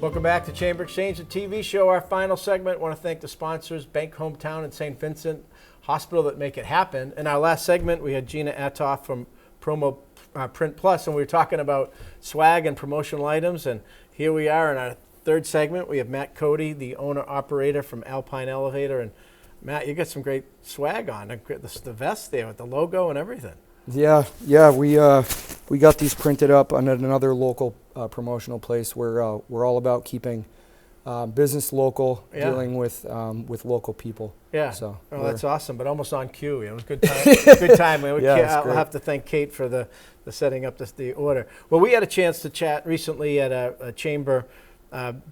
Welcome back to Chamber Exchange, the TV show. Our final segment. I want to thank the sponsors, Bank Hometown and St. Vincent Hospital, that make it happen. In our last segment, we had Gina Atoff from Promo Print Plus, and we were talking about swag and promotional items. And here we are in our third segment. We have Matt Cote, the owner-operator from Alpine Elevator. And Matt, you got some great swag on, the vest there with the logo and everything. Yeah, we got these printed up on another local promotional place. We're all about keeping business local, dealing with local people. Yeah, so that's awesome, but almost on cue. It was good time. Good time. I'll have to thank Kate for the setting up the order. Well, we had a chance to chat recently at a chamber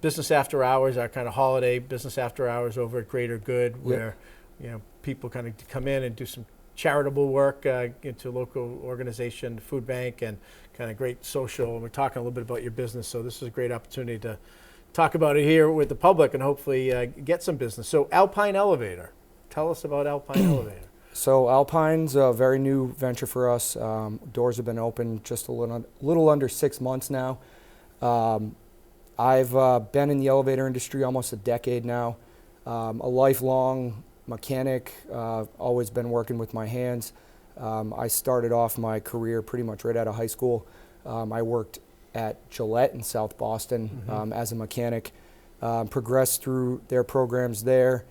business after hours, our kind of holiday business after hours over at Greater Good, where people kind of come in and do some charitable work into a local organization, food bank, and kind of great social. And we're talking a little bit about your business, so this is a great opportunity to talk about it here with the public and hopefully get some business. So Alpine Elevator, tell us about Alpine Elevator. So Alpine's a very new venture for us. Doors have been open just a little under 6 months now. I've been in the elevator industry almost a decade now. A lifelong mechanic, always been working with my hands. I started off my career pretty much right out of high school. I worked at Gillette in South Boston as a mechanic, progressed through their programs there,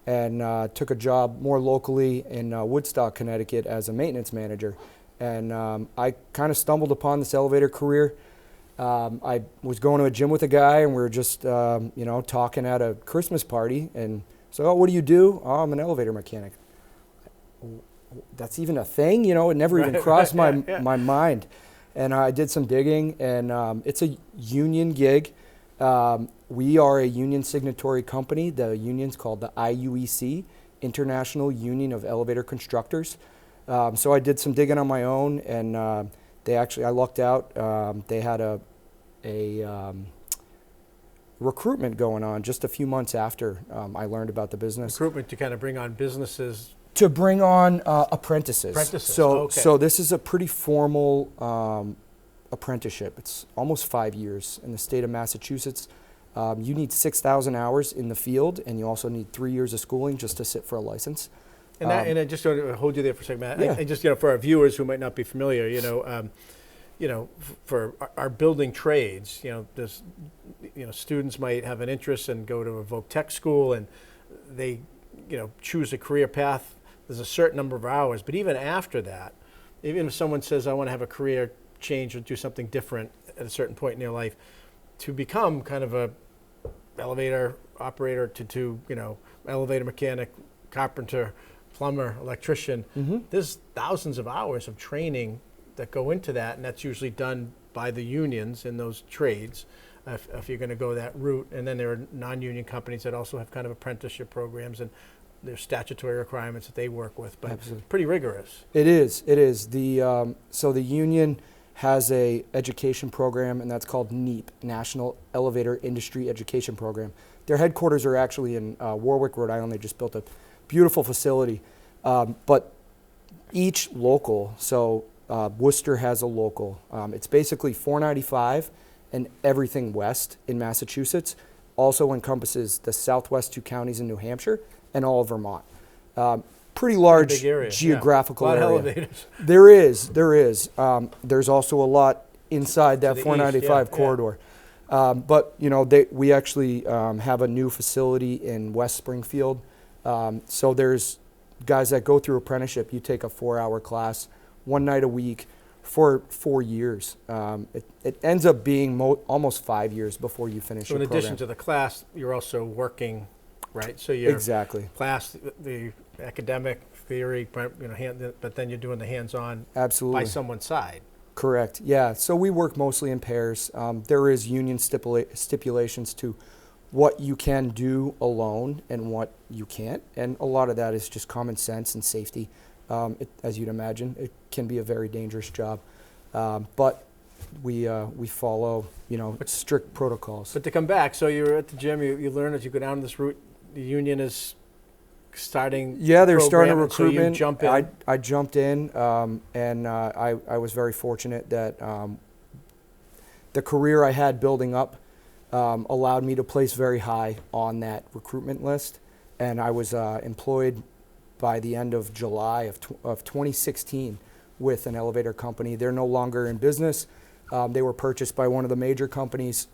and took a job more locally in Woodstock, Connecticut as a maintenance manager. And I kind of stumbled upon this elevator career. I was going to a gym with a guy, and we were just talking at a Christmas party, and so, oh, what do you do? Oh, I'm an elevator mechanic. That's even a thing? It never even crossed my mind. And I did some digging, and it's a union gig. We are a union signatory company. The union's called the IUEC, International Union of Elevator Constructors. So I did some digging on my own, and I lucked out. They had a recruitment going on just a few months after I learned about the business. Recruitment to kind of bring on businesses? To bring on apprentices. So this is a pretty formal apprenticeship. It's almost 5 years in the state of Massachusetts. You need 6,000 hours in the field, and you also need 3 years of schooling just to sit for a license. And I just want to hold you there for a second, Matt. Yeah. And just for our viewers who might not be familiar, for our building trades, there's, students might have an interest and go to a voc tech school, and they, choose a career path. There's a certain number of hours, but even after that, even if someone says, I want to have a career change or do something different at a certain point in their life, to become kind of a elevator operator to elevator mechanic, carpenter, plumber, electrician, there's thousands of hours of training that go into that, and that's usually done by the unions in those trades if you're going to go that route. And then there are non-union companies that also have kind of apprenticeship programs, and there's statutory requirements that they work with, but Absolutely. It's pretty rigorous. It is. So the union has a education program, and that's called NEEP, National Elevator Industry Education Program. Their headquarters are actually in Warwick, Rhode Island. They just built a beautiful facility. But each local, so Worcester has a local. It's basically 495 and everything west in Massachusetts. Also encompasses the southwest 2 counties in New Hampshire and all of Vermont. Pretty large geographical area. A lot of elevators. There is. There's also a lot inside that 495 east, corridor. But we actually have a new facility in West Springfield. So there's guys that go through apprenticeship. You take a 4-hour class, 1 night a week for 4 years. It ends up being almost 5 years before you finish your program. So in addition to the class, you're also working, right? So you're exactly class, the academic theory, but then you're doing the hands-on absolutely by someone's side. Correct. Yeah. So we work mostly in pairs. There is union stipulations to what you can do alone and what you can't, and a lot of that is just common sense and safety. As you'd imagine, it can be a very dangerous job, but we follow strict protocols. But to come back, so you're at the gym, you learn as you go down this route. The union is starting. Yeah, they're starting a recruitment. So you jump in. I jumped in, and I was very fortunate that the career I had building up allowed me to place very high on that recruitment list. And I was employed by the end of July of 2016 with an elevator company. They're no longer in business. They were purchased by one of the major companies.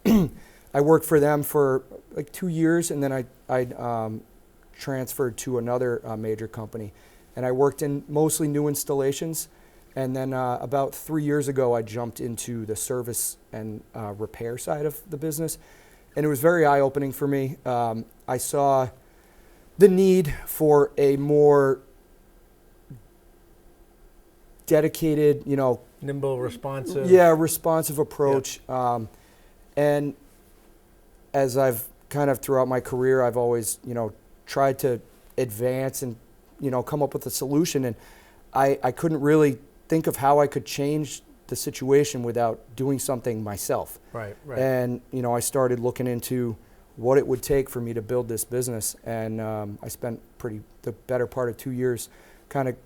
I worked for them for like 2 years, and then I transferred to another major company. And I worked in mostly new installations. And then about 3 years ago, I jumped into the service and repair side of the business. And it was very eye-opening for me. I saw the need for a more dedicated, Nimble, responsive. yeah, responsive approach. And as I've kind of throughout my career, I've always, tried to advance and, come up with a solution. And I couldn't really think of how I could change the situation without doing something myself. Right. And, I started looking into what it would take for me to build this business. And I spent the better part of 2 years kind of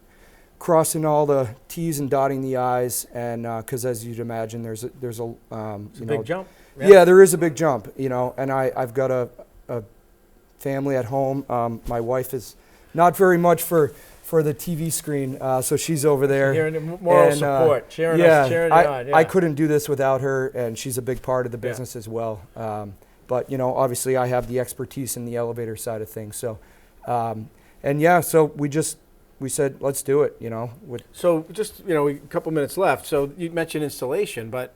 crossing all the T's and dotting the I's. And because as you'd imagine, there's a It's a big jump. Yeah, there is a big jump, and I've got a family at home. My wife is not very much for the TV screen, so she's over there. Hearing moral support, cheering yeah, us, cheering you on. Yeah. I couldn't do this without her, and she's a big part of the business as well. But, obviously I have the expertise in the elevator side of things. So, so we said, let's do it, So just, a couple minutes left. So you mentioned installation, but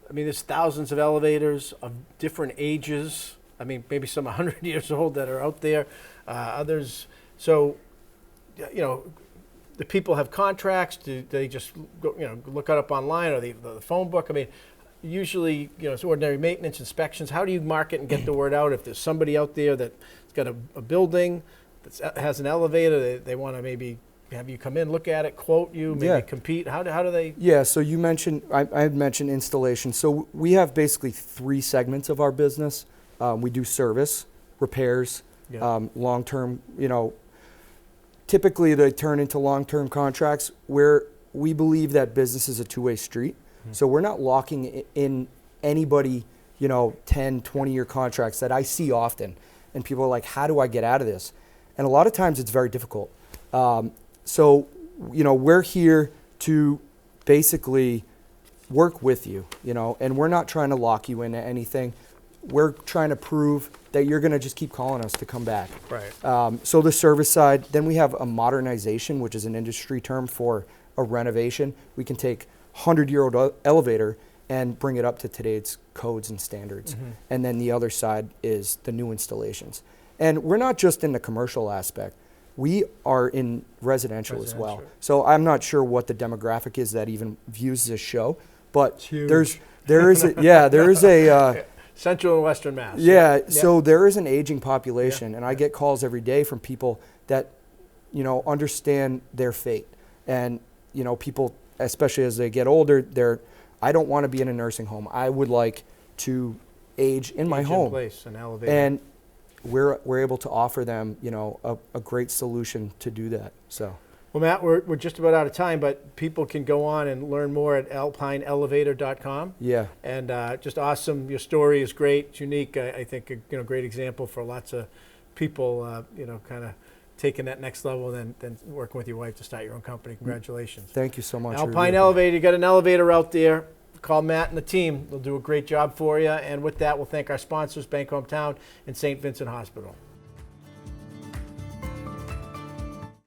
I mean, there's thousands of elevators of different ages. I mean, maybe some 100 years old that are out there. Others. So, the people have contracts. Do they just go, look it up online or the phone book? I mean, usually, it's ordinary maintenance inspections. How do you market and get the word out if there's somebody out there that's got a building that has an elevator, they want to maybe have you come in, look at it, quote you, maybe compete? How do they? Yeah, so you mentioned, I had mentioned installation. So we have basically 3 segments of our business. We do service, repairs, long-term, typically they turn into long-term contracts where we believe that business is a two-way street. Mm-hmm. So we're not locking in anybody, 10, 20-year contracts that I see often. And people are like, how do I get out of this? And a lot of times it's very difficult. So, we're here to basically work with you, and we're not trying to lock you into anything. We're trying to prove that you're going to just keep calling us to come back. Right. So the service side, then we have a modernization, which is an industry term for a renovation. We can take 100-year-old elevator and bring it up to today's codes and standards. Mm-hmm. And then the other side is the new installations. And we're not just in the commercial aspect. We are in residential as well. So I'm not sure what the demographic is that even views this show, but there is a Central and Western Mass. Yeah, so there is an aging population, and I get calls every day from people that, understand their fate. And, people, especially as they get older, I don't want to be in a nursing home. I would like to age in my home. Place, an elevator. And we're able to offer them, a great solution to do that. So. Well, Matt, we're just about out of time, but people can go on and learn more at alpineelevator.com. Yeah. And just awesome. Your story is great. It's unique. I think a great example for lots of people, kind of taking that next level and then working with your wife to start your own company. Congratulations. Thank you so much. Alpine Elevator, you got an elevator out there. Call Matt and the team. They'll do a great job for you. And with that, we'll thank our sponsors, Bank Hometown and St. Vincent Hospital.